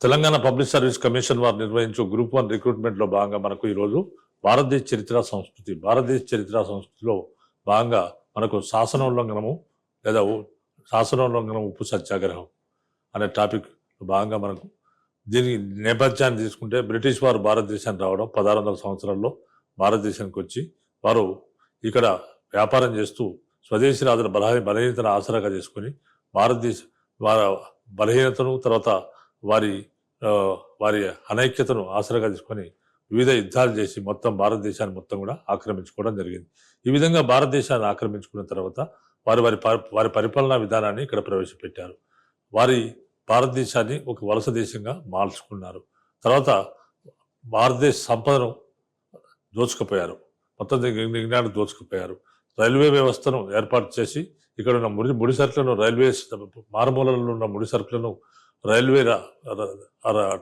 Telangana public service commission వారు నిర్వహించు group 1 రిక్రూట్మెంట్లో భాగంగా మనకు ఈరోజు భారతదేశ చరిత్ర సంస్కృతిలో భాగంగా మనకు శాసనోల్లంఘనము లేదా శాసనోల్లంఘనం ఉప్పు సత్యాగ్రహం అనే టాపిక్ భాగంగా మనకు దీని నేపథ్యాన్ని తీసుకుంటే బ్రిటిష్ వారు భారతదేశానికి రావడం 1600 సంవత్సరాల్లో భారతదేశానికి వచ్చి వారు ఇక్కడ వ్యాపారం చేస్తూ స్వదేశీ రాజుల బలహీనతను ఆసరాగా చేసుకుని భారతదేశ వారి బలహీనతను తర్వాత వారి అనైక్యతను ఆసరాగా తీసుకొని వివిధ యుద్ధాలు చేసి మొత్తం భారతదేశాన్ని మొత్తం కూడా ఆక్రమించుకోవడం జరిగింది. ఈ విధంగా భారతదేశాన్ని ఆక్రమించుకున్న తర్వాత వారి పరిపాలనా విధానాన్ని ఇక్కడ ప్రవేశపెట్టారు. భారతదేశాన్ని ఒక వలస దేశంగా మార్చుకున్నారు. తర్వాత భారతదేశ సంపదను దోచుకుపోయారు, మొత్తం విజ్ఞానం దోచుకుపోయారు. రైల్వే వ్యవస్థను ఏర్పాటు చేసి ఇక్కడ ఉన్న ముడి సరుకులను రైల్వే మారుమూలలో ఉన్న ముడి సరుకులను రైల్వే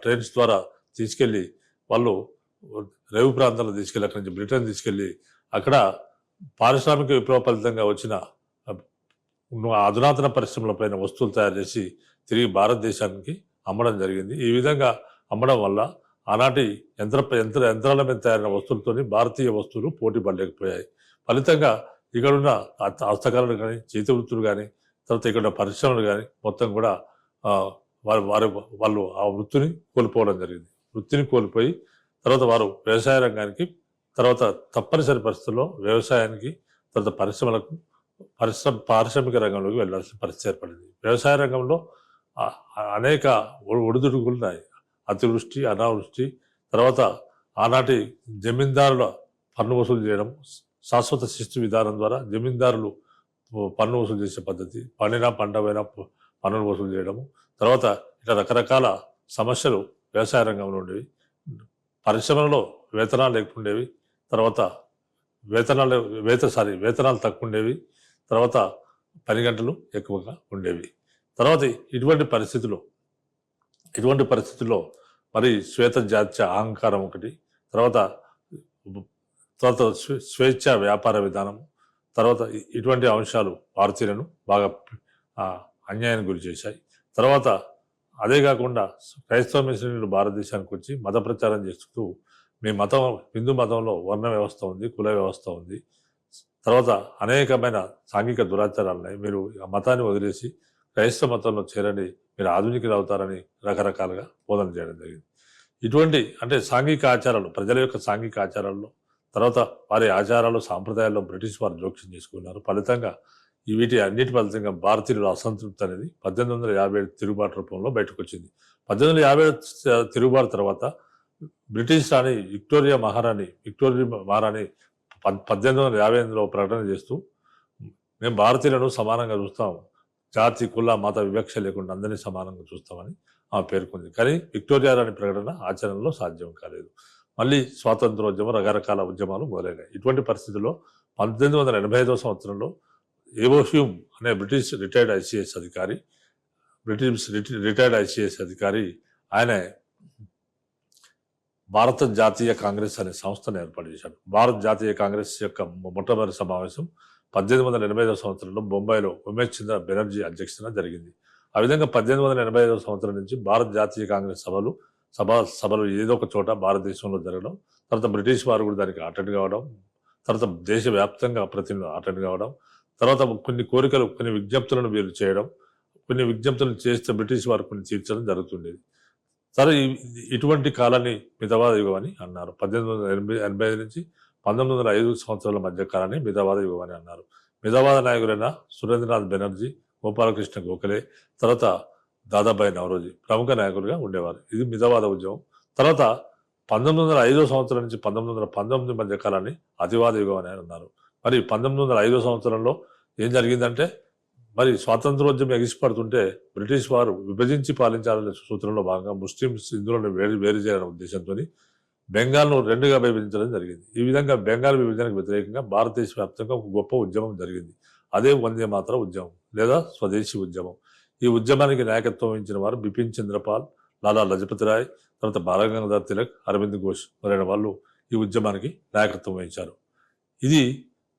ట్రైన్స్ ద్వారా తీసుకెళ్ళి వాళ్ళు రేవు ప్రాంతాల్లో తీసుకెళ్ళి అక్కడి నుంచి బ్రిటన్ తీసుకెళ్ళి అక్కడ పారిశ్రామిక విప్లవ ఫలితంగా వచ్చిన అధునాతన పరిశ్రమలపైన వస్తువులు తయారు చేసి తిరిగి భారతదేశానికి అమ్మడం జరిగింది. ఈ విధంగా అమ్మడం వల్ల ఆనాటి యంత్రాల మీద తయారైన వస్తువులతోని భారతీయ వస్తువులు పోటీ పడలేకపోయాయి. ఫలితంగా ఇక్కడున్న హస్తకళలు కానీ చేతి వృత్తులు కానీ తర్వాత ఇక్కడ పరిశ్రమలు కానీ మొత్తం కూడా వాళ్ళు ఆ వృత్తిని కోల్పోవడం జరిగింది. వృత్తిని కోల్పోయి తర్వాత వారు వ్యవసాయ రంగానికి తర్వాత తప్పనిసరి పరిస్థితుల్లో వ్యవసాయానికి తర్వాత పారిశ్రామిక రంగంలోకి వెళ్ళాల్సిన పరిస్థితి ఏర్పడింది. వ్యవసాయ రంగంలో అనేక ఒడిదుడుకులు ఉన్నాయి. అతివృష్టి, అనావృష్టి, తర్వాత ఆనాటి జమీందారుల పన్ను వసూలు చేయడం, శాశ్వత శిస్తు విధానం ద్వారా జమీందారులు పన్ను వసూలు చేసే పద్ధతి, పంటపైన పన్నులు వసూలు చేయడము, తర్వాత ఇట్లా రకరకాల సమస్యలు వ్యవసాయ రంగంలో ఉండేవి. పరిశ్రమలలో వేతనాలు లేకుండేవి, తర్వాత వేతనాలు తక్కువ ఉండేవి, తర్వాత పని గంటలు ఎక్కువగా ఉండేవి. తర్వాత ఇటువంటి పరిస్థితుల్లో మరి శ్వేత జాత్య అహంకారం ఒకటి, తర్వాత స్వేచ్ఛ వ్యాపార విధానం, తర్వాత ఇటువంటి అంశాలు భారతీయులను బాగా అన్యాయానికి గురి చేశాయి. తర్వాత అదే కాకుండా క్రైస్తవ మిషనరీలు భారతదేశానికి వచ్చి మత ప్రచారం చేస్తూ మీ మతం హిందూ మతంలో వర్ణ వ్యవస్థ ఉంది, కుల వ్యవస్థ ఉంది, తర్వాత అనేకమైన సాంఘిక దురాచారాలు ఉన్నాయి, మీరు ఆ మతాన్ని వదిలేసి క్రైస్తవ మతంలో చేరండి, మీరు ఆధునికులు అవుతారని రకరకాలుగా బోధన చేయడం జరిగింది. ఇటువంటి అంటే సాంఘిక ఆచారాలు, ప్రజల యొక్క సాంఘిక ఆచారాల్లో తర్వాత వారి ఆచారాలు సాంప్రదాయాల్లో బ్రిటిష్ వారు జోక్యం చేసుకున్నారు. ఫలితంగా వీటి అన్నిటి ఫలితంగా భారతీయుల అసంతృప్తి అనేది 1857 తిరుగుబాటు రూపంలో బయటకు వచ్చింది. 1857 తిరుగుబాటు తర్వాత బ్రిటిష్ రాణి విక్టోరియా మహారాణి 1858లో ప్రకటన చేస్తూ మేము భారతీయులను సమానంగా చూస్తాం, జాతి కుల మత వివక్ష లేకుండా అందరినీ సమానంగా చూస్తామని ఆమె పేర్కొంది. కానీ విక్టోరియా రాణి ప్రకటన ఆచరణలో సాధ్యం కాలేదు. మళ్ళీ స్వాతంత్రోద్యమం, రకరకాల ఉద్యమాలు మొదలైనాయి. ఇటువంటి పరిస్థితుల్లో 1885 సంవత్సరంలో ఏవోహ్యూమ్ అనే బ్రిటిష్ రిటైర్డ్ ఐసిఎస్ అధికారి ఆయన భారత జాతీయ కాంగ్రెస్ అనే సంస్థను ఏర్పాటు చేశాడు. భారత జాతీయ కాంగ్రెస్ యొక్క మొట్టమొదటి సమావేశం 1885 సంవత్సరంలో బొంబాయిలో ఉమేష్ చంద్ర బెనర్జీ అధ్యక్షతన జరిగింది. ఆ విధంగా 1885 సంవత్సరం నుంచి భారత జాతీయ కాంగ్రెస్ సభలు ఏదో ఒక చోట భారతదేశంలో జరగడం, తర్వాత బ్రిటిష్ వారు కూడా దానికి అటెండ్ కావడం, తర్వాత దేశవ్యాప్తంగా ప్రతినిధులు అటెండ్ కావడం, తర్వాత కొన్ని కోరికలు కొన్ని విజ్ఞప్తులను వీరు చేయడం, కొన్ని విజ్ఞప్తులను చేస్తే బ్రిటిష్ వారు కొన్ని తీర్చడం జరుగుతుండేది. సరే, ఇటువంటి కాలాన్ని మితవాద యుగం అని అన్నారు. 1885 నుంచి 1905 సంవత్సరాల మధ్య కాలాన్ని మితవాద యుగం అని అన్నారు. మితవాద నాయకులైన సురేంద్రనాథ్ బెనర్జీ, గోపాలకృష్ణ గోఖలే, తర్వాత దాదాబాయి నవరోజీ ప్రముఖ నాయకులుగా ఉండేవారు. ఇది మితవాద ఉద్యమం. తర్వాత 1905 సంవత్సరం నుంచి 1919 మధ్య కాలాన్ని అతివాద యుగం అని అన్నారు. మరి 1905 సంవత్సరంలో ఏం జరిగిందంటే, మరి స్వాతంత్రోద్యమం ఎగిసిపడుతుంటే బ్రిటిష్ వారు విభజించి పాలించాలనే సూత్రంలో భాగంగా ముస్లింస్ హిందువులను వేరు చేయాలనే ఉద్దేశంతో బెంగాల్ను 2గా విభజించడం జరిగింది. ఈ విధంగా బెంగాల్ విభజనకు వ్యతిరేకంగా భారతదేశ వ్యాప్తంగా ఒక గొప్ప ఉద్యమం జరిగింది. అదే వందే మాతర ఉద్యమం లేదా స్వదేశీ ఉద్యమం. ఈ ఉద్యమానికి నాయకత్వం వహించిన వారు బిపిన్ చంద్రపాల్, లాలా లజపతి రాయ్, తర్వాత బాలగంగాధర్ తిలక్, అరవింద్ ఘోష్ మొదలైన వాళ్ళు ఈ ఉద్యమానికి నాయకత్వం వహించారు. ఇది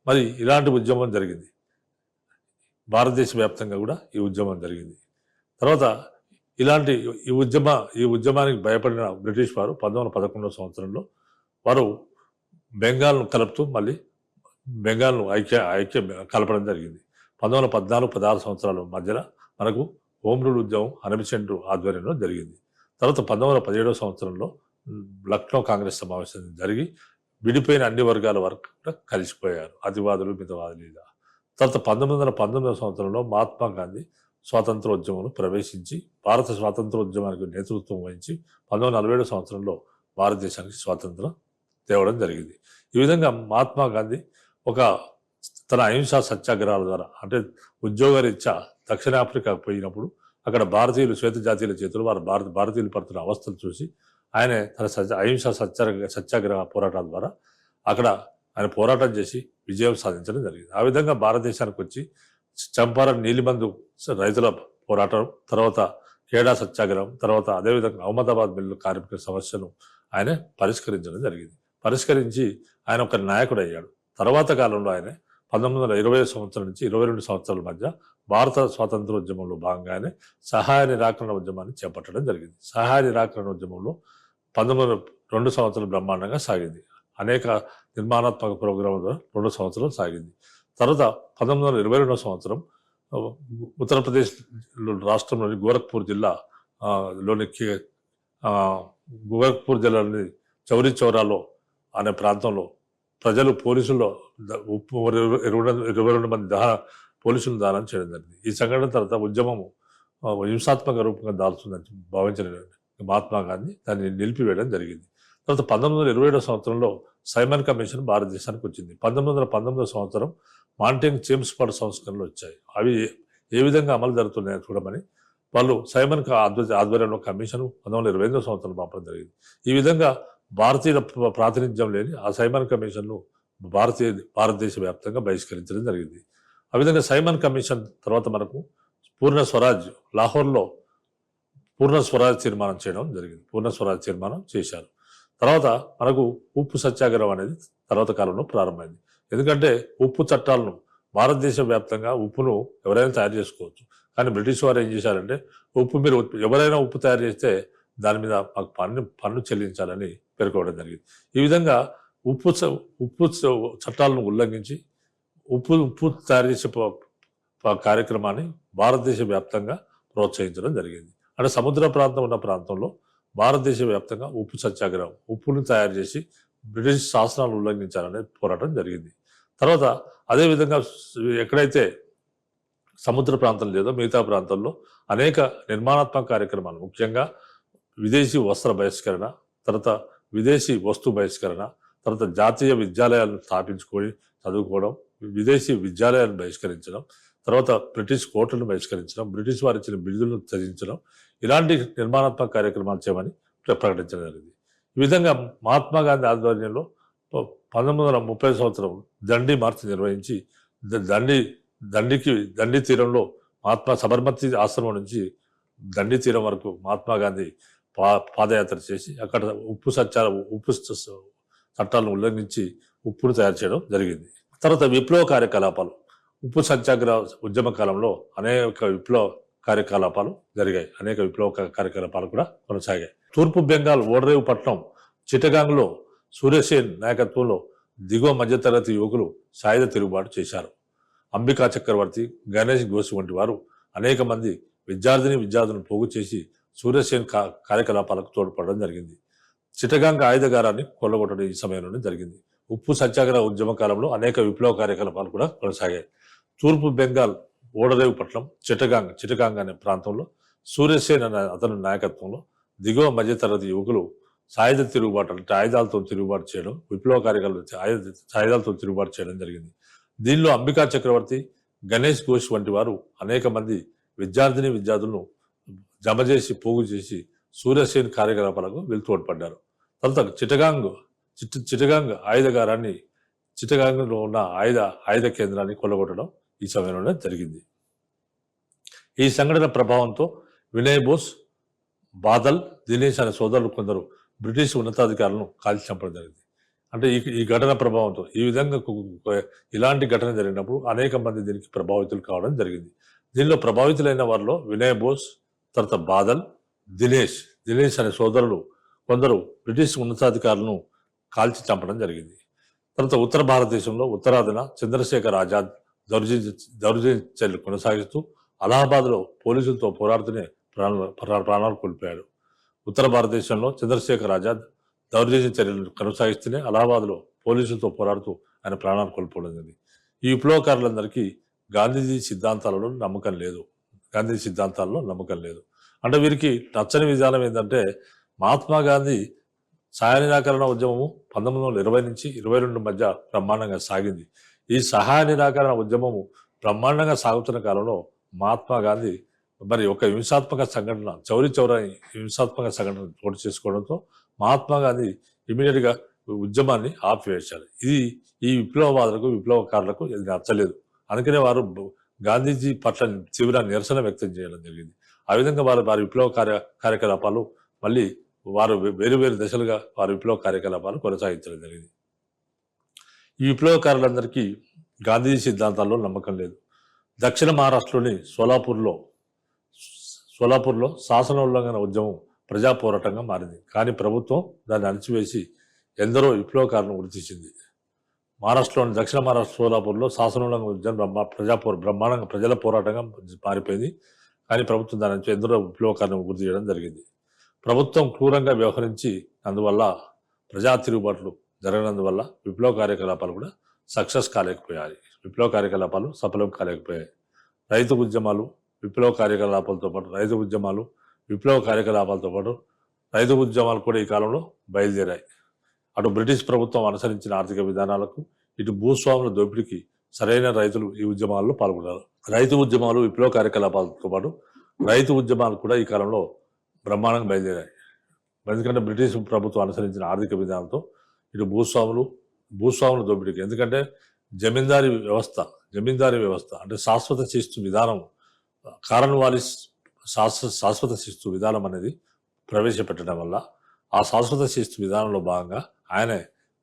మరి ఇలాంటి ఉద్యమం జరిగింది. భారతదేశ వ్యాప్తంగా కూడా ఈ ఉద్యమం జరిగింది. తర్వాత ఇలాంటి ఈ ఉద్యమానికి భయపడిన బ్రిటిష్ వారు 1911 సంవత్సరంలో వారు బెంగాల్ను కలుపుతూ మళ్ళీ బెంగాల్ను ఐక్య కలపడం జరిగింది. 1914-16 సంవత్సరాల మధ్యన మనకు హోమ్ రూల్ ఉద్యమం హనమిచంద్రు ఆధ్వర్యంలో జరిగింది. తర్వాత 1917 సంవత్సరంలో లక్నో కాంగ్రెస్ సమావేశం జరిగి విడిపోయిన అన్ని వర్గాల వరకు కూడా కలిసిపోయారు, అతివాదులు మితవాదులు. తర్వాత 1919 సంవత్సరంలో మహాత్మా గాంధీ స్వాతంత్రోద్యమంలో ప్రవేశించి భారత స్వాతంత్రోద్యమానికి నేతృత్వం వహించి 1947 సంవత్సరంలో భారతదేశానికి స్వాతంత్రం తేవడం జరిగింది. ఈ విధంగా మహాత్మా గాంధీ తన అహింసా సత్యాగ్రహాల ద్వారా, అంటే ఉద్యోగరీత్యా దక్షిణాఫ్రికాకు పోయినప్పుడు అక్కడ భారతీయులు శ్వేత జాతీయుల చేతులు భారతీయులు పడుతున్న అవస్థలు చూసి ఆయన తన అహింసా సత్యాగ్రహ పోరాటాల ద్వారా అక్కడ ఆయన పోరాటం చేసి విజయం సాధించడం జరిగింది. ఆ విధంగా భారతదేశానికి వచ్చి చంపారన్ నీలిమందు రైతుల పోరాటం, తర్వాత ఖేడా సత్యాగ్రహం, తర్వాత అదేవిధంగా అహ్మదాబాద్ మిల్లు కార్మికుల సమస్యను ఆయన పరిష్కరించడం జరిగింది. పరిష్కరించి ఆయన ఒక నాయకుడు అయ్యాడు. తర్వాత కాలంలో ఆయన 1920 సంవత్సరం నుంచి 22 సంవత్సరాల మధ్య భారత స్వాతంత్రోద్యమంలో భాగంగానే సహాయ నిరాకరణ ఉద్యమాన్ని చేపట్టడం జరిగింది. సహాయ నిరాకరణ ఉద్యమంలో 1902 సంవత్సరాలు బ్రహ్మాండంగా సాగింది. అనేక నిర్మాణాత్మక ప్రోగ్రాముల ద్వారా 2 సంవత్సరాలు సాగింది. తర్వాత 1922 సంవత్సరం ఉత్తరప్రదేశ్ రాష్ట్రంలోని గోరఖ్పూర్ జిల్లాలోని చౌరీ చౌరాలో అనే ప్రాంతంలో ప్రజలు పోలీసుల్లో 22 మంది పోలీసులు దానం చేయడం జరిగింది. ఈ సంఘటన తర్వాత ఉద్యమము హింసాత్మక రూపంగా దాల్చుందని భావించిన మహాత్మా గాంధీ దాన్ని నిలిపివేయడం జరిగింది. తర్వాత 1927 సంవత్సరంలో సైమన్ కమిషన్ భారతదేశానికి వచ్చింది. 1919 సంవత్సరం మాంటేగ్ చేమ్స్ఫర్డ్ సంస్కరణలు వచ్చాయి. అవి ఏ విధంగా అమలు జరుగుతున్నాయో చూడమని వాళ్ళు సైమన్ ఆధ్వర్యంలో కమిషన్ 1928 సంవత్సరంలో పంపడం జరిగింది. ఈ విధంగా భారతీయ ప్రాతినిధ్యం లేని ఆ సైమన్ కమిషన్ను భారతదేశ వ్యాప్తంగా బహిష్కరించడం జరిగింది. ఆ విధంగా సైమన్ కమిషన్ తర్వాత మనకు పూర్ణ స్వరాజ్ లాహోర్లో పూర్ణ స్వరాజ్ తీర్మానం చేయడం జరిగింది. పూర్ణ స్వరాజ్ తీర్మానం చేశారు. తర్వాత మనకు ఉప్పు సత్యాగ్రహం అనేది తర్వాత కాలంలో ప్రారంభమైంది. ఎందుకంటే ఉప్పు చట్టాలను భారతదేశ వ్యాప్తంగా ఉప్పును ఎవరైనా తయారు చేసుకోవచ్చు. కానీ బ్రిటిష్ వారు ఏం చేశారంటే మీరు ఎవరైనా ఉప్పు తయారు చేస్తే దాని మీద మాకు పన్ను చెల్లించాలని పేర్కోవడం జరిగింది. ఈ విధంగా ఉప్పు చట్టాలను ఉల్లంఘించి ఉప్పు తయారు చేసే కార్యక్రమాన్ని భారతదేశ వ్యాప్తంగా ప్రోత్సహించడం జరిగింది. అంటే సముద్ర ప్రాంతం ఉన్న ప్రాంతంలో భారతదేశ వ్యాప్తంగా ఉప్పు సత్యాగ్రహం, ఉప్పును తయారు చేసి బ్రిటిష్ శాసనాలు ఉల్లంఘించాలనే పోరాటం జరిగింది. తర్వాత అదేవిధంగా ఎక్కడైతే సముద్ర ప్రాంతం లేదో మిగతా ప్రాంతాల్లో అనేక నిర్మాణాత్మక కార్యక్రమాలు, ముఖ్యంగా విదేశీ వస్త్ర బహిష్కరణ, తర్వాత విదేశీ వస్తు బహిష్కరణ, తర్వాత జాతీయ విద్యాలయాలను స్థాపించుకొని చదువుకోవడం, విదేశీ విద్యాలయాలను బహిష్కరించడం, తర్వాత బ్రిటిష్ కోర్టులను బహిష్కరించడం, బ్రిటిష్ వారు ఇచ్చిన బిరుదులను త్యజించడం, ఇలాంటి నిర్మాణాత్మక కార్యక్రమాలు చేయమని ప్రకటించడం జరిగింది. ఈ విధంగా మహాత్మా గాంధీ ఆధ్వర్యంలో 1930 సంవత్సరం దండి మార్చ్ నిర్వహించి దండి తీరంలో సబర్మతి ఆశ్రమం నుంచి దండి తీరం వరకు మహాత్మా గాంధీ పాదయాత్ర చేసి అక్కడ ఉప్పు చట్టాలను ఉల్లంఘించి ఉప్పును తయారు చేయడం జరిగింది. తర్వాత విప్లవ కార్యకలాపాలు, ఉప్పు సత్యాగ్రహ ఉద్యమ కాలంలో అనేక విప్లవ కార్యకలాపాలు జరిగాయి. అనేక విప్లవ కార్యకలాపాలు కూడా కొనసాగాయి. తూర్పు బెంగాల్ ఓడరేవు పట్నం చిటగాంగ్లో సూర్యసేన్ నాయకత్వంలో దిగువ మధ్యతరగతి యువకులు సాయుధ తిరుగుబాటు చేశారు. అంబికా చక్రవర్తి, గణేష్ ఘోష్ వంటి వారు అనేక మంది విద్యార్థులను పోగు చేసి సూర్యసేన్ కార్యకలాపాలకు తోడ్పడడం జరిగింది. చిటగాంగ్ ఆయుధగారాన్ని కొల్లగొట్టడం ఈ సమయంలోనే జరిగింది. ఉప్పు సత్యాగ్రహ ఉద్యమ కాలంలో అనేక విప్లవ కార్యకలాపాలు కూడా కొనసాగాయి. తూర్పు బెంగాల్ ఓడరేవు పట్నం చిటగాంగ్ అనే ప్రాంతంలో సూర్యసేన్ అనే అతని నాయకత్వంలో దిగువ మధ్యతరగతి యువకులు సాయుధ తిరుగుబాటు, అంటే ఆయుధాలతో తిరుగుబాటు చేయడం, విప్లవ కార్యకలాపాలు ఆయుధాలతో తిరుగుబాటు చేయడం జరిగింది. దీనిలో అంబికా చక్రవర్తి, గణేష్ ఘోష్ వంటి వారు అనేక మంది విద్యార్థులను జమ చేసి పోగు చేసి సూర్యసేన్ కార్యకలాపాలకు వీళ్ళు తోడ్పడ్డారు. తర్వాత చిటగాంగ్ ఆయుధగారాన్ని, చిటగాంగ్లో ఉన్న ఆయుధ కేంద్రాన్ని కొల్లగొట్టడం ఈ సమయంలోనే జరిగింది. ఈ సంఘటన ప్రభావంతో వినయ్ బోస్, బాదల్, దినేష్ అనే సోదరులు కొందరు బ్రిటిష్ ఉన్నతాధికారులను కాల్చి చంపడం జరిగింది. అంటే ఈ ఘటన ప్రభావంతో ఈ విధంగా ఇలాంటి ఘటన జరిగినప్పుడు అనేక మంది దీనికి ప్రభావితులు కావడం జరిగింది. దీనిలో ప్రభావితులైన వారిలో వినయ్ బోస్, తర్వాత బాదల్, దినేష్ అనే సోదరులు కొందరు బ్రిటిష్ ఉన్నతాధికారులను కాల్చి చంపడం జరిగింది. తర్వాత ఉత్తర భారతదేశంలో ఉత్తరాదిన చంద్రశేఖర్ ఆజాద్ దౌర్జన్య చర్యలు కొనసాగిస్తూ అలహాబాద్లో పోలీసులతో పోరాడుతూనే ప్రాణాలు కోల్పోయాడు. ఉత్తర భారతదేశంలో చంద్రశేఖర్ ఆజాద్ దౌర్జన్య చర్యలు కొనసాగిస్తూనే అలహాబాద్లో పోలీసులతో పోరాడుతూ ఆయన ప్రాణాలు కోల్పోవడం జరిగింది. ఈ విప్లవకారులందరికీ గాంధీజీ సిద్ధాంతాలలో నమ్మకం లేదు. అంటే వీరికి నచ్చని విధానం ఏంటంటే మహాత్మా గాంధీ సహాయ నిరాకరణ ఉద్యమము 1920 నుంచి 22 మధ్య బ్రహ్మాండంగా సాగింది. ఈ సహాయ నిరాకరణ ఉద్యమము బ్రహ్మాండంగా సాగుతున్న కాలంలో మహాత్మా గాంధీ మరి ఒక చౌరీ చౌరా హింసాత్మక సంఘటన చోటు చేసుకోవడంతో మహాత్మా గాంధీ ఇమీడియట్ గా ఉద్యమాన్ని ఆపివేశారు. ఇది ఈ విప్లవకారులకు ఇది నచ్చలేదు. అందుకనే వారు గాంధీజీ పట్ల తీవ్ర నిరసన వ్యక్తం చేయడం జరిగింది. ఆ విధంగా వారి విప్లవ కార్యకలాపాలు మళ్ళీ వారు వేరు దశలుగా వారి విప్లవ కార్యకలాపాలు కొనసాగించడం జరిగింది. ఈ విప్లవకారులందరికీ గాంధీజీ సిద్ధాంతాల్లో నమ్మకం లేదు. దక్షిణ మహారాష్ట్రలోని సోలాపూర్లో శాసన ఉల్లంఘన ఉద్యమం ప్రజా పోరాటంగా మారింది. కానీ ప్రభుత్వం దాన్ని అణచివేసి ఎందరో విప్లవకారులను గుర్తించింది. మహారాష్ట్రలోని దక్షిణ మహారాష్ట్ర సోలాపూర్లో శాసనోల్లంఘన ఉద్యమం బ్రహ్మాండంగా ప్రజల పోరాటంగా మారిపోయింది. కానీ ప్రభుత్వం దాని నుంచి ఎందరో విప్లవకారులను గుర్తు చేయడం జరిగింది. ప్రభుత్వం క్రూరంగా వ్యవహరించి అందువల్ల ప్రజా తిరుగుబాట్లు జరగనందువల్ల విప్లవ కార్యకలాపాలు కూడా సఫలం కాలేకపోయాయి. రైతు ఉద్యమాలు విప్లవ కార్యకలాపాలతో పాటు రైతు ఉద్యమాలు కూడా ఈ కాలంలో బయలుదేరాయి. అటు బ్రిటిష్ ప్రభుత్వం అనుసరించిన ఆర్థిక విధానాలకు, ఇటు భూస్వాముల దోపిడీకి సరైన రైతులు ఈ ఉద్యమాల్లో పాల్గొన్నారు. రైతు ఉద్యమాలు విప్లవ కార్యకలాపాలతో పాటు రైతు ఉద్యమాలు కూడా ఈ కాలంలో బ్రహ్మాండంగా బయలుదేరాయి. ఎందుకంటే బ్రిటిష్ ప్రభుత్వం అనుసరించిన ఆర్థిక విధానంతో ఇటు భూస్వాముల దోపిడీకి, ఎందుకంటే జమీందారీ వ్యవస్థ అంటే శాశ్వత శిస్తు విధానం, కారణవాలిస్ శాశ్వత శిస్తు విధానం అనేది ప్రవేశపెట్టడం వల్ల ఆ శాశ్వత శిస్తు విధానంలో భాగంగా ఆయన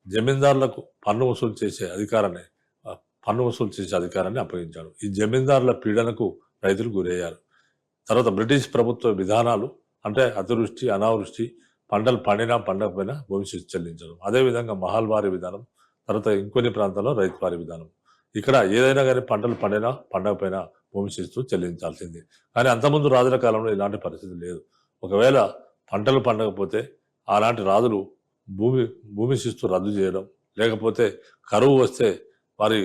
జమీందారులకు పన్ను వసూలు చేసే అధికారాన్ని అప్పగించాడు. ఈ జమీందారుల పీడనకు రైతులు గురయ్యారు. తర్వాత బ్రిటిష్ ప్రభుత్వ విధానాలు అంటే అతివృష్టి, అనావృష్టి, పంటలు పండినా పండకపోయినా భూమి శిస్తు చెల్లించడం. అదేవిధంగా మహల్వారీ విధానం, తర్వాత ఇంకొన్ని ప్రాంతాల్లో రైతువారీ విధానం. ఇక్కడ ఏదైనా కానీ పంటలు పండినా పండకపోయినా భూమి శిస్తు చెల్లించాల్సింది. కానీ అంతకుముందు రాజుల కాలంలో ఇలాంటి పరిస్థితి లేదు. ఒకవేళ పంటలు పండకపోతే ఆనాటి రాజులు భూమి శిస్తు రద్దు చేయడం, లేకపోతే కరువు వస్తే వారి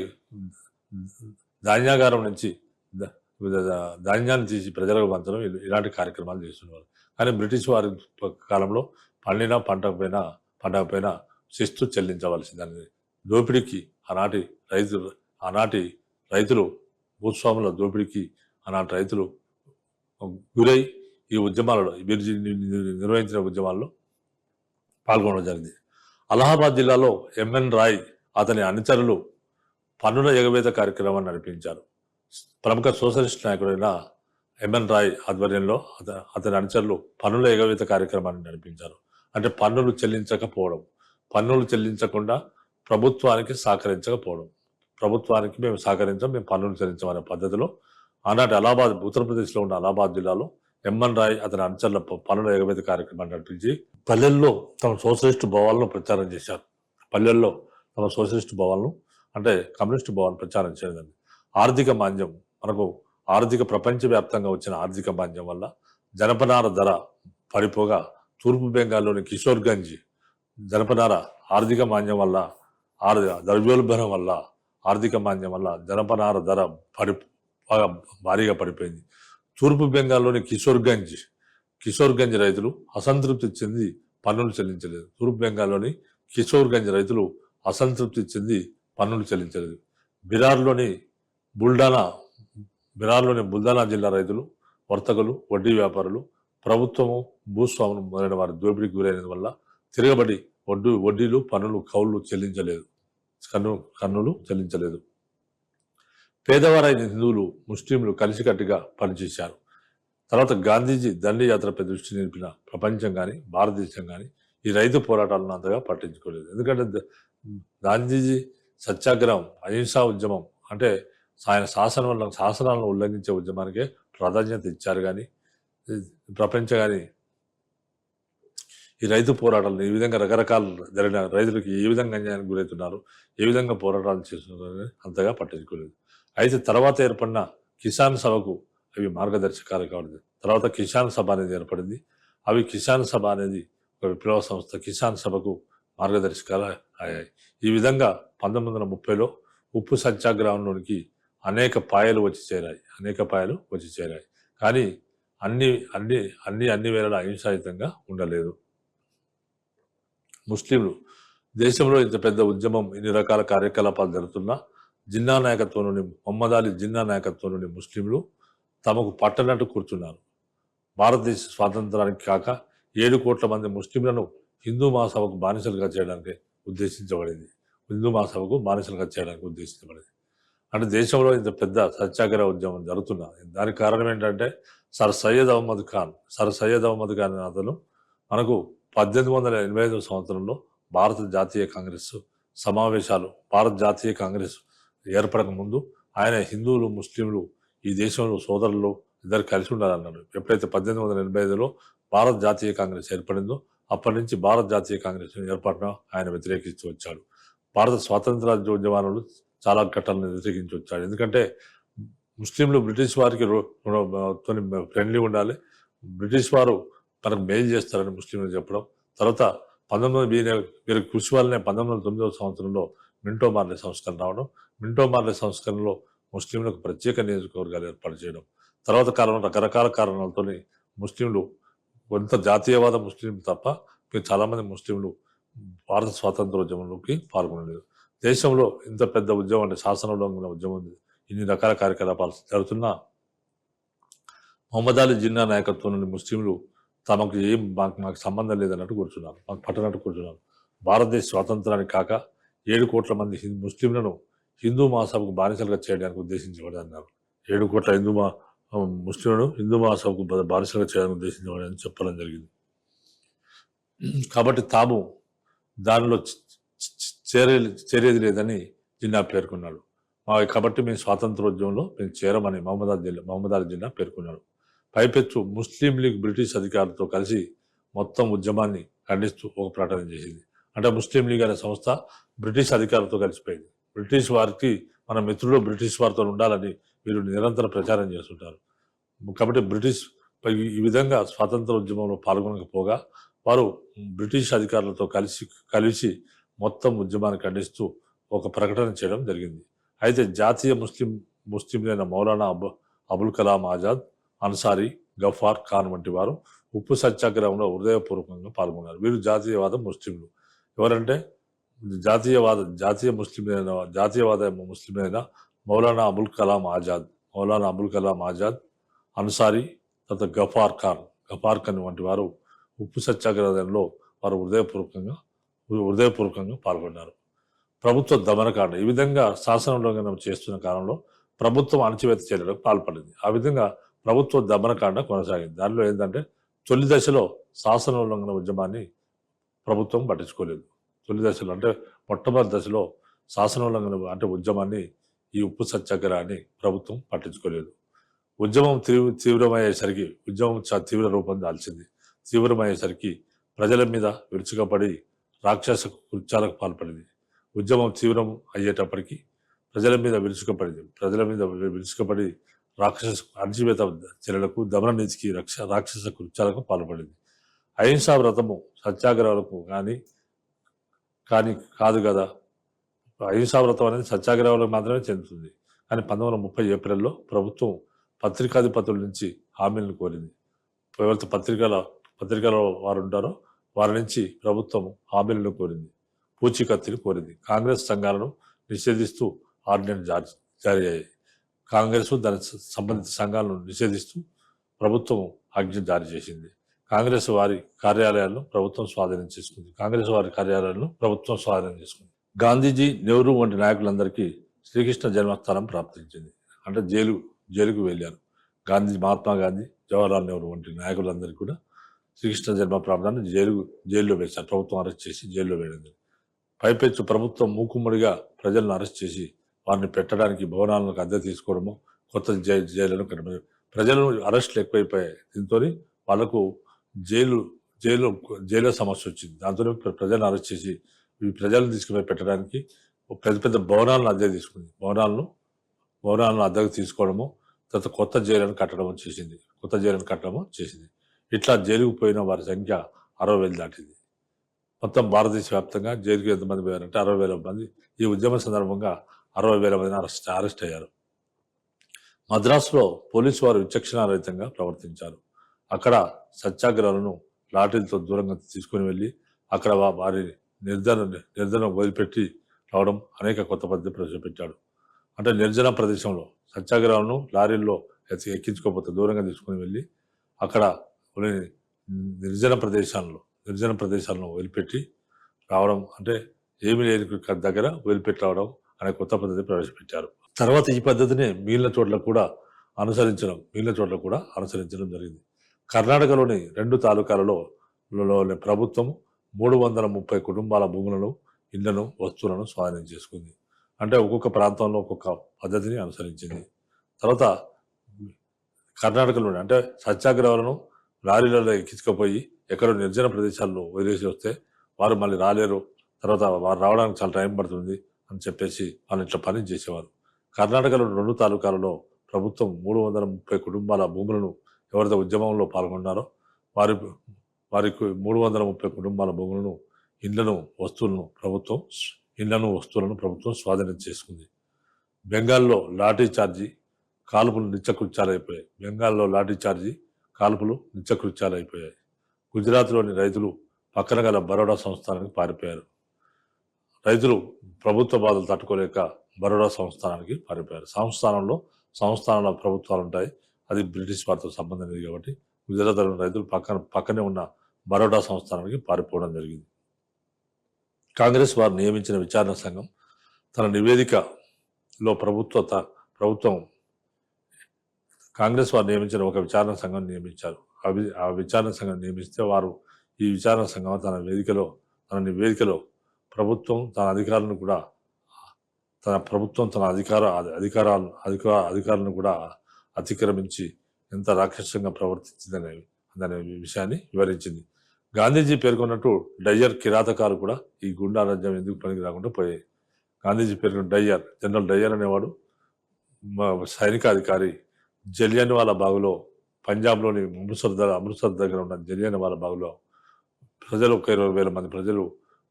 ధాన్యాగారం నుంచి ధాన్యాన్ని తీసి ప్రజలకు పంచడం, ఇలాంటి కార్యక్రమాలు చేస్తున్నారు. కానీ బ్రిటిష్ వారి కాలంలో పండినా పండకపోయినా శిస్తు చెల్లించవలసిందని దోపిడీకి ఆనాటి రైతులు భూస్వాముల దోపిడీకి ఆనాటి రైతులు గురై ఈ ఉద్యమాలలో నిర్వహించిన ఉద్యమాల్లో పాల్గొనడం జరిగింది. అలహాబాద్ జిల్లాలో ఎంఎన్ రాయ్ అతని అనుచరులు పన్నుల ఎగవేత కార్యక్రమాన్ని నడిపించారు. ప్రముఖ సోషలిస్ట్ నాయకుడైన ఎంఎన్ రాయ్ ఆధ్వర్యంలో అతని అనుచరులు పన్నుల ఎగవేత కార్యక్రమాన్ని నడిపించారు. అంటే పన్నులు చెల్లించకుండా ప్రభుత్వానికి సహకరించకపోవడం, ప్రభుత్వానికి మేము సహకరించాం, మేము పన్నులు చెల్లించమనే పద్ధతిలో ఆనాటి ఉత్తరప్రదేశ్లో ఉన్న అలహాబాద్ జిల్లాలో ఎంఎన్ రాయ్ అతని అనుచరుల పన్నుల ఎగవేత కార్యక్రమాన్ని నడిపించి పల్లెల్లో తమ సోషలిస్టు భావాలను ప్రచారం చేశారు. అంటే కమ్యూనిస్టు భావాలను ప్రచారం చేయడం. ఆర్థిక మాంద్యం, ప్రపంచవ్యాప్తంగా వచ్చిన ఆర్థిక మాంద్యం వల్ల జనపనార ధర పడిపోగా తూర్పు బెంగాల్లోని కిషోర్గంజ్ జనపనార ఆర్థిక మాంద్యం వల్ల ద్రవ్యోల్బణం వల్ల జనపనార ధర భారీగా పడిపోయింది. తూర్పు బెంగాల్లోని కిషోర్గంజ్ రైతులు అసంతృప్తి చెంది పన్నులు చెల్లించలేదు. తూర్పు బెంగాల్లోని కిషోర్గంజ్ రైతులు అసంతృప్తి చెంది పన్నులు చెల్లించలేదు. బిరార్లోని బుల్దానా జిల్లా రైతులు, వర్తకులు, వడ్డీ వ్యాపారులు, ప్రభుత్వము, భూస్వాములు మొదలైన వారి దోపిడీకి గురైన వల్ల తిరగబడి వడ్డీలు, పన్నులు, కన్నులు చెల్లించలేదు. పేదవారైన హిందువులు, ముస్లింలు కలిసికట్టుగా పనిచేశారు. తర్వాత గాంధీజీ దండయాత్రపై దృష్టి నిలిపిన ప్రపంచం కానీ భారతదేశం కానీ ఈ రైతు పోరాటాలను అంతగా పట్టించుకోలేదు. ఎందుకంటే గాంధీజీ సత్యాగ్రహం, అహింసా ఉద్యమం అంటే ఆయన శాసనాలను ఉల్లంఘించే ఉద్యమానికే ప్రాధాన్యత ఇచ్చారు. కానీ ప్రపంచగాని ఈ రైతు పోరాటాలు ఈ విధంగా రకరకాల జరిగిన రైతులకు ఏ విధంగా అన్యాయానికి గురవుతున్నారు, ఏ విధంగా పోరాటాలు చేస్తున్నారు అంతగా పట్టించుకోలేదు. అయితే తర్వాత ఏర్పడిన కిసాన్ సభకు అవి మార్గదర్శకాలు కావడం. తర్వాత కిసాన్ సభ అనేది ఏర్పడింది. అవి కిసాన్ సభ అనేది ఒక విప్లవ సంస్థ. కిసాన్ సభకు మార్గదర్శకాలు అయ్యాయి. ఈ విధంగా 1930లో ఉప్పు సత్యాగ్రహంలోనికి అనేక పాయలు వచ్చి చేరాయి. కానీ అన్ని వేళలా అహింసాయుతంగా ఉండలేదు. ముస్లింలు దేశంలో ఇంత పెద్ద ఉద్యమం, ఇన్ని రకాల కార్యకలాపాలు జరుగుతున్నా జిన్నా నాయకత్వంలోని మొహమ్మద్ అలీ జిన్నా నాయకత్వంలోని ముస్లింలు తమకు పట్టనట్టు కూర్చున్నారు. భారతదేశ స్వాతంత్రానికి కాక 7 కోట్ల మంది ముస్లింలను హిందూ మహాసభకు బానిసలుగా చేయడానికి ఉద్దేశించబడింది. అంటే దేశంలో ఇంత పెద్ద సత్యాగ్రహ ఉద్యమం జరుగుతున్నది. దానికి కారణం ఏంటంటే సర్ సయ్యద్ అహ్మద్ ఖాన్ అనే అతను మనకు 1885 సంవత్సరంలో భారత జాతీయ కాంగ్రెస్ ఏర్పడక ముందు ఆయన హిందువులు ముస్లింలు ఈ దేశంలో సోదరులు ఇద్దరు కలిసి ఉండాలన్నాడు. ఎప్పుడైతే 1885లో భారత జాతీయ కాంగ్రెస్ ఏర్పడిందో అప్పటి నుంచి భారత జాతీయ కాంగ్రెస్ ఏర్పాటును ఆయన వ్యతిరేకిస్తూ వచ్చాడు. భారత స్వాతంత్రోద్యమాలను చాలా ఘట్టాలను వ్యతిరేకించి వచ్చాడు. ఎందుకంటే ముస్లింలు బ్రిటిష్ వారికి ఫ్రెండ్లీ ఉండాలి, బ్రిటిష్ వారు మనకు మెయిల్ చేస్తారని ముస్లింలు చెప్పడం. తర్వాత వీరి కృషి వల్లనే 1909 సంవత్సరంలో మింటో మార్లే సంస్కరణ రావడం. మింటో మార్లే సంస్కరణలో ముస్లింలకు ప్రత్యేక నియోజకవర్గాలు ఏర్పాటు చేయడం. తర్వాత కాలంలో రకరకాల కారణాలతో ముస్లింలు కొంత జాతీయవాద ముస్లింలు తప్ప చాలా మంది ముస్లింలు భారత స్వాతంత్రోద్యమంలోకి పాల్గొనలేదు. దేశంలో ఇంత పెద్ద ఉద్యమం అంటే శాసనోల్లంఘన ఉద్యమం, ఇన్ని రకాల కార్యకలాపాలు జరుగుతున్నా మొహమ్మద్ అలీ జిన్నా నాయకత్వంలోని ముస్లింలు తమకు మాకు సంబంధం లేదన్నట్టు కూర్చున్నారు, మాకు పట్టనట్టు కూర్చున్నారు. భారతదేశ స్వాతంత్రానికి కాక 7 కోట్ల మంది ముస్లింలను హిందూ మహాసభకు బానిసలుగా చేయడానికి ఉద్దేశించబడి అన్నారు. 7 కోట్ల ముస్లింలను హిందూ మహాసభకు బానిసలుగా చేయడానికి ఉద్దేశించబడి అని చెప్పడం జరిగింది. కాబట్టి తాము దానిలో చేరేది లేదని జిన్నా పేర్కొన్నాడు. కాబట్టి మేము స్వాతంత్రోద్యమంలో మేము చేరమని మొహమ్మద్ అలీ జిన్నా పేర్కొన్నాడు. పైపెచ్చు ముస్లిం లీగ్ బ్రిటిష్ అధికారులతో కలిసి మొత్తం ఉద్యమాన్ని ఖండిస్తూ ఒక ప్రకటన చేసింది. అంటే ముస్లిం లీగ్ అనే సంస్థ బ్రిటిష్ అధికారులతో కలిసిపోయింది. బ్రిటిష్ వారికి మన మిత్రులు బ్రిటిష్ వారితో ఉండాలని వీరు నిరంతరం ప్రచారం చేస్తుంటారు. కాబట్టి ఈ విధంగా స్వాతంత్ర ఉద్యమంలో పాల్గొనకపోగా వారు బ్రిటిష్ అధికారులతో కలిసి మొత్తం ఉద్యమాన్ని ఖండిస్తూ ఒక ప్రకటన చేయడం జరిగింది. అయితే జాతీయ ముస్లింలైన మౌలానా అబుల్ కలాం ఆజాద్, అన్సారీ, గఫార్ ఖాన్ వంటి వారు ఉప్పు సత్యాగ్రహంలో హృదయపూర్వకంగా పాల్గొన్నారు. వీరు జాతీయవాద ముస్లింలు. ఎవరంటే జాతీయవాద ముస్లింలైన మౌలానా అబుల్ కలాం ఆజాద్, అన్సారీ, తర్వాత గఫార్ ఖాన్ వంటి వారు ఉప్పు సత్యాగ్రహంలో వారు హృదయపూర్వకంగా పాల్గొన్నారు. ప్రభుత్వ దమనకాండ ఈ విధంగా శాసనోల్లంఘన చేస్తున్న కాలంలో ప్రభుత్వం అణచివేత చర్యలకు పాల్పడింది. ఆ విధంగా ప్రభుత్వ దమనకాండ కొనసాగింది. దానిలో ఏంటంటే తొలి దశలో శాసనోల్లంఘన ఉద్యమాన్ని ప్రభుత్వం పట్టించుకోలేదు. తొలి దశలో అంటే మొట్టమొదటి దశలో శాసనోల్లంఘన అంటే ఉద్యమాన్ని, ఈ ఉప్పు సత్యాగ్రహాన్ని ప్రభుత్వం పట్టించుకోలేదు. ఉద్యమం తీవ్రమయ్యేసరికి తీవ్ర రూపం దాల్చింది. తీవ్రమయ్యేసరికి ప్రజల మీద విరుచుకపడి రాక్షస కృత్యాలకు పాల్పడింది. ఉద్యమం తీవ్రం అయ్యేటప్పటికీ ప్రజల మీద విరుచుకపడి రాక్షస అణచివేత చర్యలకు, దమన నీతికి, రాక్షస కృత్యాలకు పాల్పడింది. అహింసా వ్రతము సత్యాగ్రహాలకు కాదు కదా. అహింసా వ్రతం అనేది సత్యాగ్రహాలకు మాత్రమే చెందుతుంది. కానీ 1930 ఏప్రిల్లో ప్రభుత్వం పత్రికాధిపతుల నుంచి హామీలను కోరింది. ఎవరైతే పత్రికలో వారు ఉంటారో వారి నుంచి ప్రభుత్వం హామీలను కోరింది, పూచీకత్తులు కోరింది. కాంగ్రెస్ సంఘాలను నిషేధిస్తూ ఆర్డినెన్స్ జారీ అయ్యాయి. కాంగ్రెస్ దాని సంబంధిత సంఘాలను నిషేధిస్తూ ప్రభుత్వం ఆజ్ఞ జారీ చేసింది. కాంగ్రెస్ వారి కార్యాలయాలను ప్రభుత్వం స్వాధీనం చేసుకుంది. గాంధీజీ, నెహ్రూ వంటి నాయకులందరికీ శ్రీకృష్ణ జన్మస్థానం ప్రాప్తించింది. అంటే జైలుకు వెళ్ళారు. మహాత్మా గాంధీ, జవహర్లాల్ నెహ్రూ వంటి నాయకులందరికీ కూడా శ్రీకృష్ణ జన్మ ప్రాప్తాన్ని జైల్లో వేశారు. ప్రభుత్వం అరెస్ట్ చేసి జైల్లో వేయడం. పైపెచ్చు ప్రభుత్వం మూకుమ్మడిగా ప్రజలను అరెస్ట్ చేసి వారిని పెట్టడానికి భవనాలను అద్దె తీసుకోవడము, కొత్త జైళ్లను ప్రజలు అరెస్టులు ఎక్కువైపోయాయి. దీంతో వాళ్ళకు జైలు జైలు జైలు సమస్య వచ్చింది. దాంతో ప్రజలను అరెస్ట్ చేసి ఈ ప్రజలను తీసుకుపోయి పెట్టడానికి పెద్ద పెద్ద భవనాలను అద్దెకు తీసుకుంది. భవనాలను అద్దెకు తీసుకోవడము, తర్వాత కొత్త జైలును కట్టడము చేసింది. ఇట్లా జైలుకు పోయిన వారి సంఖ్య 60,000 దాటింది. మొత్తం భారతదేశ వ్యాప్తంగా జైలుకి ఎంతమంది పోయారంటే 60,000 మంది. ఈ ఉద్యమ సందర్భంగా 60,000 మందిని అరెస్ట్ అయ్యారు. మద్రాసులో పోలీసు వారు విచక్షణారహితంగా ప్రవర్తించారు. అక్కడ సత్యాగ్రహాలను లాఠీలతో దూరంగా తీసుకుని వెళ్ళి అక్కడ వారి నిర్ధన వదిలిపెట్టి రావడం, అనేక కొత్త పద్ధతి ప్రవేశపెట్టాడు. అంటే నిర్జన ప్రదేశంలో సత్యాగ్రహాలను లారీల్లో ఎక్కించుకోకపోతే దూరంగా తీసుకుని వెళ్ళి అక్కడ నిర్జన ప్రదేశాలను వదిలిపెట్టి రావడం, అంటే ఏమి లేని దగ్గర వదిలిపెట్టి రావడం అనే కొత్త పద్ధతి ప్రవేశపెట్టారు. తర్వాత ఈ పద్ధతిని మిగిలిన చోట్ల కూడా అనుసరించడం జరిగింది. కర్ణాటకలోని 2 తాలూకాలలో ప్రభుత్వం 330 కుటుంబాల భూములను, ఇళ్లను, వస్తువులను స్వాధీనం చేసుకుంది. అంటే ఒక్కొక్క ప్రాంతంలో ఒక్కొక్క పద్ధతిని అనుసరించింది. తర్వాత కర్ణాటకలోని అంటే సత్యాగ్రహాలను లారీలలో ఎక్కించుకపోయి ఎక్కడో నిర్జన ప్రదేశాల్లో వదిలేసి వస్తే వారు మళ్ళీ రాలేరు, తర్వాత వారు రావడానికి చాలా టైం పడుతుంది అని చెప్పేసి వాళ్ళు ఇట్లా పని చేసేవారు. కర్ణాటకలోని 2 తాలూకాలలో ప్రభుత్వం 330 కుటుంబాల భూములను ఎవరైతే ఉద్యమంలో పాల్గొన్నారో వారికి 330 కుటుంబాల భూములను, ఇళ్లను, వస్తువులను ప్రభుత్వం స్వాధీనం చేసుకుంది. బెంగాల్లో లాఠీ చార్జీ కాల్పులు నిత్యకృత్యాలైపోయాయి. గుజరాత్లోని రైతులు పక్కన గల బరోడా సంస్థానానికి పారిపోయారు. రైతులు ప్రభుత్వ బాధలు తట్టుకోలేక బరోడా సంస్థానానికి పారిపోయారు. సంస్థానాల ప్రభుత్వాలు ఉంటాయి, అది బ్రిటిష్ వారితో సంబంధం లేదు కాబట్టి గుజరాత్లోని రైతులు పక్కనే ఉన్న బరోడా సంస్థానానికి పారిపోవడం జరిగింది. కాంగ్రెస్ వారు నియమించిన విచారణ సంఘం తన నివేదికలో కాంగ్రెస్ వారు నియమించిన ఒక విచారణ సంఘం నియమించారు. ఆ విచారణ సంఘం నియమిస్తే వారు ఈ విచారణ సంఘం తన నివేదికలో ప్రభుత్వం తన అధికారాలను కూడా అతిక్రమించి ఎంత రాక్షసంగా ప్రవర్తించిందనే విషయాన్ని వివరించింది. గాంధీజీ పేర్కొన్నట్టు డయ్యర్ కిరాతకాలు కూడా ఈ గుండా రాజ్యం ఎందుకు పనికి రాకుండా పోయాయి. గాంధీజీ పేర్కొన్న జనరల్ డయ్యర్ అనేవాడు సైనికాధికారి. జలియన్వాలా బాగులో, పంజాబ్లోని అమృత్సర్ దగ్గర ఉన్న జలియన్వాలా బాగులో ప్రజలు ఒక 20,000 మంది ప్రజలు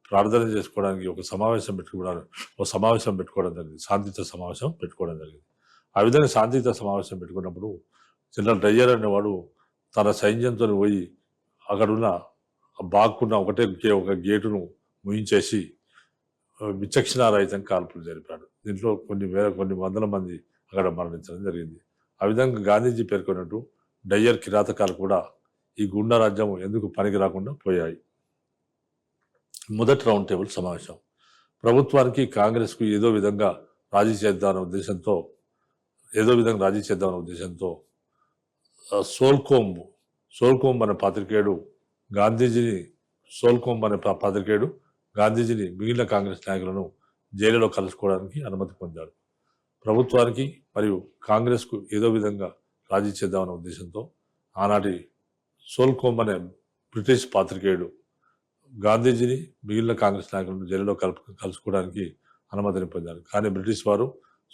ప్రార్థన చేసుకోవడానికి ఒక సమావేశం పెట్టుకోవడం జరిగింది. శాంతియుత సమావేశం పెట్టుకోవడం జరిగింది. ఆ విధంగా శాంతియుత సమావేశం పెట్టుకున్నప్పుడు జనరల్ డయ్యర్ అనేవాడు తన సైన్యంతో పోయి అక్కడున్న బాగున్న ఒక గేటును ముయించేసి విచక్షణారహితంగా కాల్పులు జరిపాడు. దీంట్లో కొన్ని వందల మంది అక్కడ మరణించడం జరిగింది. ఆ విధంగా గాంధీజీ పేర్కొన్నట్టు డయ్యర్ కిరాతకాలు కూడా ఈ గుండా రాజ్యం ఎందుకు పనికి రాకుండా పోయాయి. మొదటి రౌండ్ టేబుల్ సమావేశం. ప్రభుత్వానికి కాంగ్రెస్కు ఏదో విధంగా రాజీ చేద్దామనే ఉద్దేశంతో సోల్కోంబ్ అనే పాత్రికేయుడు గాంధీజీని మిగిలిన కాంగ్రెస్ నాయకులను జైలులో కలుసుకోవడానికి అనుమతి పొందాడు. ప్రభుత్వానికి మరియు కాంగ్రెస్కు ఏదో విధంగా రాజీ చేద్దామనే ఉద్దేశంతో ఆనాటి సోల్కోంబ్ అనే బ్రిటిష్ పాత్రికేయుడు గాంధీజీని మిగిలిన కాంగ్రెస్ నాయకులను జైలులో కలుసుకోవడానికి అనుమతిని పొందారు. కానీ బ్రిటిష్ వారు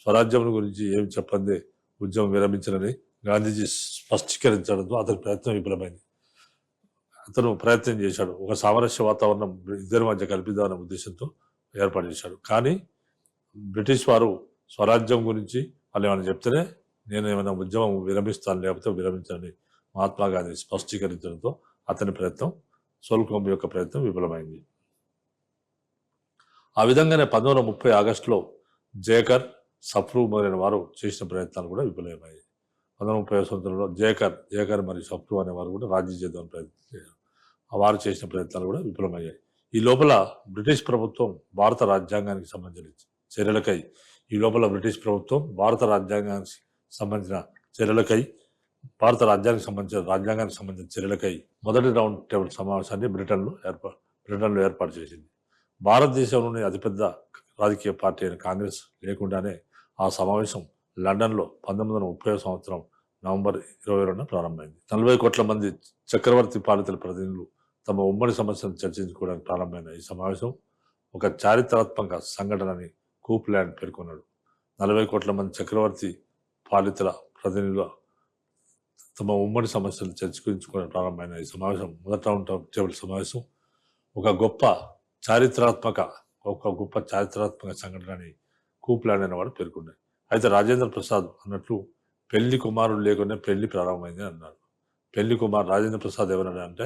స్వరాజ్యం గురించి ఏమి చెప్పందే ఉద్యమం విరమించాలని గాంధీజీ స్పష్టీకరించడంతో అతని ప్రయత్నం విఫలమైంది. అతను ప్రయత్నం చేశాడు, ఒక సామరస్య వాతావరణం ఇద్దరి మధ్య కల్పిద్దామనే ఉద్దేశంతో ఏర్పాటు చేశాడు. కానీ బ్రిటిష్ వారు స్వరాజ్యం గురించి వాళ్ళు ఏమైనా చెప్తేనే నేను ఏమైనా ఉద్యమం విరమిస్తాను, లేకపోతే విరమించాలని మహాత్మా గాంధీ స్పష్టీకరించడంతో అతని ప్రయత్నం, సోల్కోంబ్ యొక్క ప్రయత్నం విఫలమైంది. ఆ విధంగానే 1930 ఆగస్టులో జేకర్, సఫ్రూ మొదలైన వారు చేసిన ప్రయత్నాలు కూడా విఫలమయ్యాయి. 1930 సంవత్సరంలో జేకర్ మరియు సఫ్రూ అనే వారు కూడా రాజీ చేద్దామని ప్రయత్నించారు. వారు చేసిన ప్రయత్నాలు కూడా విఫలమయ్యాయి. ఈ లోపల బ్రిటిష్ ప్రభుత్వం భారత రాజ్యాంగానికి సంబంధించిన చర్యలకై మొదటి రౌండ్ టేబుల్ సమావేశాన్ని బ్రిటన్లో ఏర్పాటు చేసింది. భారతదేశంలోని అతిపెద్ద రాజకీయ పార్టీ అయిన కాంగ్రెస్ లేకుండానే ఆ సమావేశం లండన్లో 1930 సంవత్సరం నవంబర్ 22న ప్రారంభమైంది. 40 కోట్ల మంది చక్రవర్తి పాలితుల ప్రతినిధులు తమ ఉమ్మడి సమస్యలను చర్చించుకోవడానికి ప్రారంభమైన ఈ సమావేశం ఒక చారిత్రాత్మక సంఘటనని కూప్లాండ్ పేర్కొన్నాడు. 40 కోట్ల మంది చక్రవర్తి పాలితుల ప్రతినిధుల తమ ఉమ్మడి సమస్యలు చర్చించుకోవడానికి ప్రారంభమైన ఈ సమావేశం మొదట రౌండ్ టేబుల్ సమావేశం ఒక గొప్ప చారిత్రాత్మక సంఘటనని కూప్లాండ్ అనేవాడు పేర్కొన్నాడు. అయితే రాజేంద్ర ప్రసాద్ అన్నట్లు పెళ్లి కుమారుడు లేకుండా పెళ్లి ప్రారంభమైంది అన్నాడు. రాజేంద్ర ప్రసాద్ ఎవరన్నా అంటే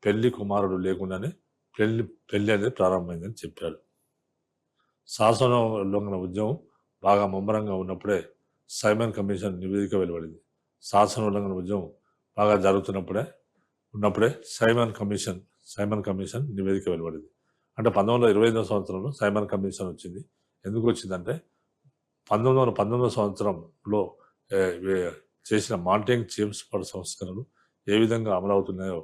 పెళ్లి కుమారుడు లేకుండానే పెళ్లి అనేది ప్రారంభమైందని చెప్పాడు. శాసన ఉల్లంఘన ఉద్యమం బాగా ముమ్మరంగా ఉన్నప్పుడే సైమన్ కమిషన్ నివేదిక వెలువడింది. శాసన ఉల్లంఘన ఉద్యమం బాగా జరుగుతున్నప్పుడే సైమన్ కమిషన్ నివేదిక వెలువడింది. అంటే 1925వ సంవత్సరంలో సైమన్ కమిషన్ వచ్చింది. ఎందుకు వచ్చిందంటే 1919వ సంవత్సరంలో చేసిన మాంటేగ్ జేమ్స్ ఫోర్డ్ సంస్కరణలు ఏ విధంగా అమలవుతున్నాయో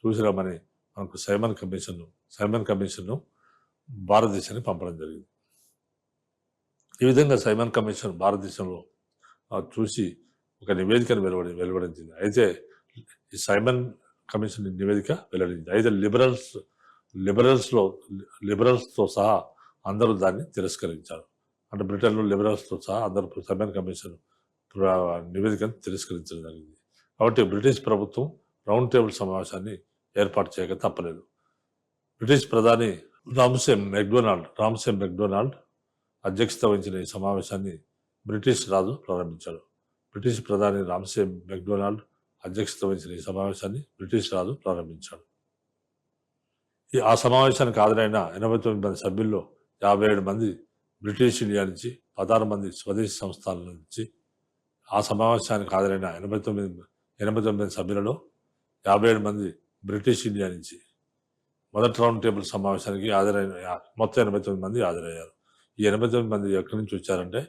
చూసిరామని మనకు సైమన్ కమిషన్ను భారతదేశానికి పంపడం జరిగింది. ఈ విధంగా సైమన్ కమిషన్ భారతదేశంలో చూసి ఒక నివేదికను వెలువడించింది. అయితే ఈ సైమన్ కమిషన్ నివేదిక వెల్లడించింది. అయితే లిబరల్స్తో సహా అందరూ దాన్ని తిరస్కరించారు. అంటే బ్రిటన్లో లిబరల్స్తో సహా అందరూ సైమన్ కమిషన్ నివేదికను తిరస్కరించడం జరిగింది. కాబట్టి బ్రిటిష్ ప్రభుత్వం రౌండ్ టేబుల్ సమావేశాన్ని ఏర్పాటు చేయక తప్పలేదు. బ్రిటిష్ ప్రధాని రామ్సే మెక్డొనాల్డ్ అధ్యక్షత వహించిన ఈ సమావేశాన్ని బ్రిటిష్ రాజు ప్రారంభించాడు. బ్రిటిష్ ప్రధాని రామ్సే మెక్డొనాల్డ్ అధ్యక్షత వహించిన ఈ సమావేశాన్ని బ్రిటిష్ రాజు ప్రారంభించాడు. ఆ సమావేశానికి హాజరైన 89 మంది సభ్యుల్లో 57 మంది బ్రిటిష్ ఇండియా నుంచి, 16 మంది స్వదేశీ సంస్థల నుంచి. ఆ సమావేశానికి హాజరైన 89 సభ్యులలో 57 మంది బ్రిటిష్ ఇండియా నుంచి. మొదటి రౌండ్ టేబుల్ సమావేశానికి మొత్తం 89 మంది హాజరయ్యారు. ఈ 89 మంది ఎక్కడి నుంచి వచ్చారంటే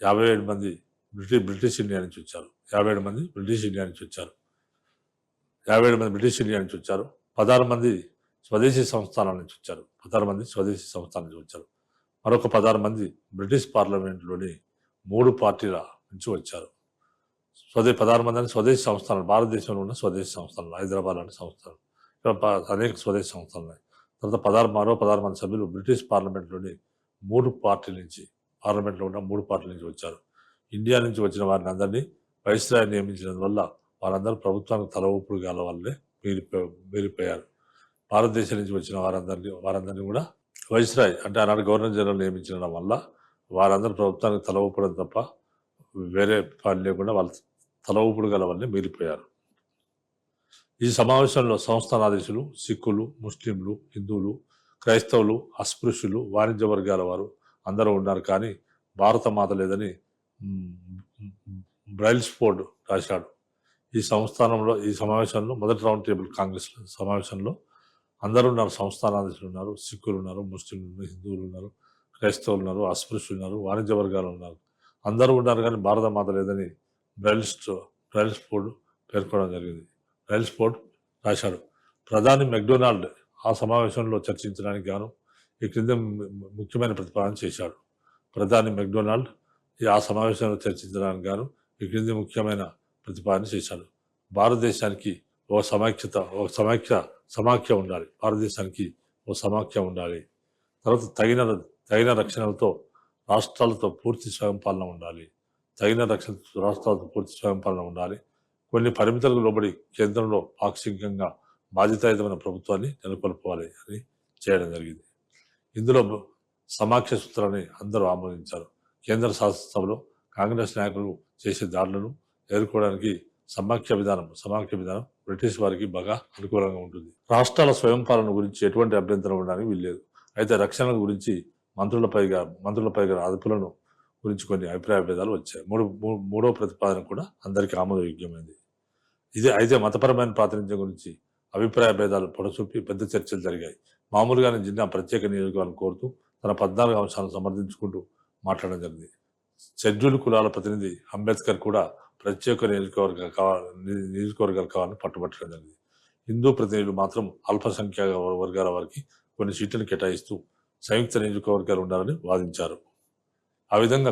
57 మంది బ్రిటిష్ ఇండియా నుంచి వచ్చారు. 57 మంది బ్రిటిష్ ఇండియా నుంచి వచ్చారు. 16 మంది స్వదేశీ సంస్థానాల నుంచి వచ్చారు. మరొక 16 మంది బ్రిటిష్ పార్లమెంట్లోని 3 పార్టీల నుంచి వచ్చారు. 16 మంది స్వదేశీ సంస్థలు, భారతదేశంలో ఉన్న స్వదేశీ సంస్థలు, హైదరాబాద్ లాంటి సంస్థలు, అనేక స్వదేశీ సంస్థలు ఉన్నాయి. తర్వాత మరో 16 మంది సభ్యులు బ్రిటిష్ పార్లమెంట్లో ఉన్న 3 పార్టీల నుంచి వచ్చారు. ఇండియా నుంచి వచ్చిన వారిని అందరినీ వైస్రాయ్ నియమించినందువల్ల వారందరూ ప్రభుత్వానికి తల ఊపుడు గాల వల్లే మిగిలిపోయారు. భారతదేశం నుంచి వచ్చిన వారందరినీ కూడా వైస్రాయ్ అంటే ఆనాడు గవర్నర్ జనరల్ నియమించడం వల్ల వారందరూ ప్రభుత్వానికి తల ఊపడం తప్ప వేరే పని లేకుండా వాళ్ళు తల ఊపుడు గల వల్లే మిగిలిపోయారు. ఈ సమావేశంలో సంస్థానాధీశులు, సిక్కులు, ముస్లింలు, హిందువులు, క్రైస్తవులు, అస్పృశ్యులు, వాణిజ్య వర్గాల వారు అందరూ ఉన్నారు. కానీ భారత మాత లేదని బ్రైల్స్ఫోర్డ్ రాశాడు. ఈ సమావేశంలో మొదటి రౌండ్ టేబుల్ కాంగ్రెస్ సమావేశంలో అందరూ ఉన్నారు. సంస్థానాధీశులు ఉన్నారు, సిక్కులు ఉన్నారు, ముస్లింలు ఉన్నారు, హిందువులు ఉన్నారు, క్రైస్తవులు ఉన్నారు, అస్పృశ్యులు ఉన్నారు, వాణిజ్య వర్గాలు ఉన్నారు. అందరూ ఉన్నారు కానీ భారత మాత లేదని బ్రైల్స్ఫోర్డ్ పేర్కొనడం జరిగింది. బ్రైల్స్ఫోర్డ్ రాశాడు. ప్రధాని మెక్డొనాల్డ్ ఆ సమావేశంలో చర్చించడానికి గాను ఈ క్రింద ముఖ్యమైన ప్రతిపాదన చేశాడు. ప్రధాని మెక్డొనాల్డ్ ఆ సమావేశంలో చర్చించడానికి గాను ఈ క్రింది ముఖ్యమైన ప్రతిపాదన చేశాడు. భారతదేశానికి సమాఖ్య ఉండాలి. తర్వాత తగిన రక్షణలతో రాష్ట్రాలతో పూర్తి స్వయం పాలన ఉండాలి. కొన్ని పరిమితులకు లోబడి కేంద్రంలో పాక్షికంగా బాధ్యతాయుతమైన ప్రభుత్వాన్ని నెలకొల్పాలి అని చేయడం జరిగింది. ఇందులో సమాఖ్య సూత్రాన్ని అందరూ ఆమోదించారు. కేంద్ర శాసనసభలో కాంగ్రెస్ నాయకులు చేసే దాడులను ఎదుర్కోవడానికి సమాఖ్య విధానం బ్రిటిష్ వారికి బాగా అనుకూలంగా ఉంటుంది. రాష్ట్రాల స్వయం పాలన గురించి ఎటువంటి అభ్యంతరం ఉండడానికి వీల్లేదు. అయితే రక్షణ గురించి మంత్రులపైగా అదుపులను గురించి కొన్ని అభిప్రాయ భేదాలు వచ్చాయి. మూడో ప్రతిపాదన కూడా అందరికీ ఆమోదయోగ్యమైంది. అయితే మతపరమైన ప్రాతినిధ్యం గురించి అభిప్రాయ భేదాలు పొడసూపి పెద్ద చర్చలు జరిగాయి. మామూలుగానే జిన్నా ప్రత్యేక నియోజకవర్గం కోరుతూ తన 14 అంశాలను సమర్థించుకుంటూ మాట్లాడడం జరిగింది. షెడ్యూల్ కులాల ప్రతినిధి అంబేద్కర్ కూడా ప్రత్యేక నియోజకవర్గాలు కావాలని పట్టుబట్టడం జరిగింది. హిందూ ప్రతినిధులు మాత్రం అల్పసంఖ్యాక వర్గాల వారికి కొన్ని సీట్లను కేటాయిస్తూ సంయుక్త నియోజకవర్గాలు ఉండాలని వాదించారు. ఆ విధంగా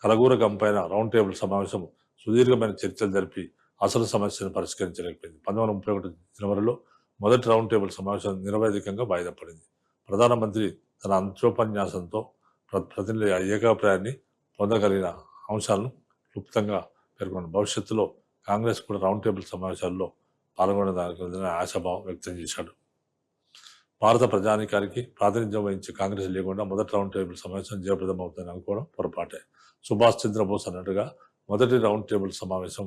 కలగూర గంపైన రౌండ్ టేబుల్ సమావేశం సుదీర్ఘమైన చర్చలు జరిపి అసలు సమస్యను పరిష్కరించలేకపోయింది. 1931 జనవరిలో మొదటి రౌండ్ టేబుల్ సమావేశం నిరవధికంగా వాయిదా పడింది. ప్రధానమంత్రి తన అంత్యోపన్యాసంతో ప్రతినిధి ఏకాభిప్రాయాన్ని పొందగలిగిన అంశాలను క్లుప్తంగా పేర్కొన్నారు. భవిష్యత్తులో కాంగ్రెస్ కూడా రౌండ్ టేబుల్ సమావేశాల్లో పాల్గొనడానికి ఆశాభావం వ్యక్తం చేశాడు. భారత ప్రజానీకానికి ప్రాతినిధ్యం వహించే కాంగ్రెస్ లేకుండా మొదటి రౌండ్ టేబుల్ సమావేశం జయప్రదం అవుతుందని అనుకోవడం పొరపాటే. సుభాష్ చంద్రబోస్ అన్నట్టుగా మొదటి రౌండ్ టేబుల్ సమావేశం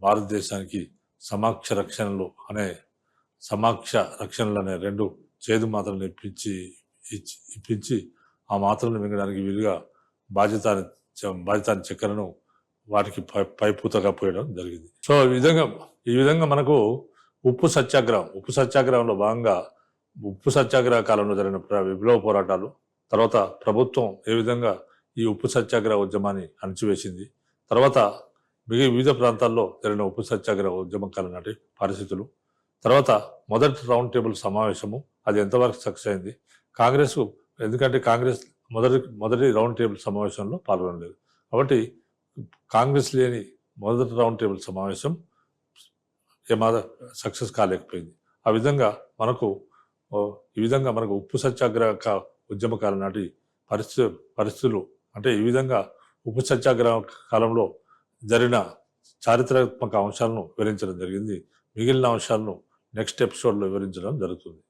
భారతదేశానికి సమాక్ష రక్షణలు అనే రెండు చేదు మాత్రలను ఇప్పించి ఆ మాత్రలను మింగడానికి వీలుగా బాధ్యతాని చక్కెరను వాటికి పైపూతగా పోయడం జరిగింది. సో ఈ విధంగా మనకు ఉప్పు సత్యాగ్రహంలో భాగంగా ఉప్పు సత్యాగ్రహ కాలంలో జరిగిన విప్లవ పోరాటాలు, తర్వాత ప్రభుత్వం ఏ విధంగా ఈ ఉప్పు సత్యాగ్రహ ఉద్యమాన్ని అణచివేసింది, తర్వాత వివిధ ప్రాంతాల్లో జరిగిన ఉప్పు సత్యాగ్రహ ఉద్యమం కాలం నాటి పరిస్థితులు, తర్వాత మొదటి రౌండ్ టేబుల్ సమావేశము అది ఎంతవరకు సక్సెస్ అయింది, ఎందుకంటే కాంగ్రెస్ మొదటి రౌండ్ టేబుల్ సమావేశంలో పాల్గొనలేదు కాబట్టి కాంగ్రెస్ లేని మొదటి రౌండ్ టేబుల్ సమావేశం సక్సెస్ కాలేకపోయింది. ఈ విధంగా మనకు ఉప్పు సత్యాగ్రహ ఉద్యమ కాలం నాటి పరిస్థితులు అంటే ఈ విధంగా ఉప్పు సత్యాగ్రహ కాలంలో జరిగిన చారిత్రాత్మక అంశాలను వివరించడం జరిగింది. మిగిలిన అంశాలను నెక్స్ట్ ఎపిసోడ్లో వివరించడం జరుగుతుంది.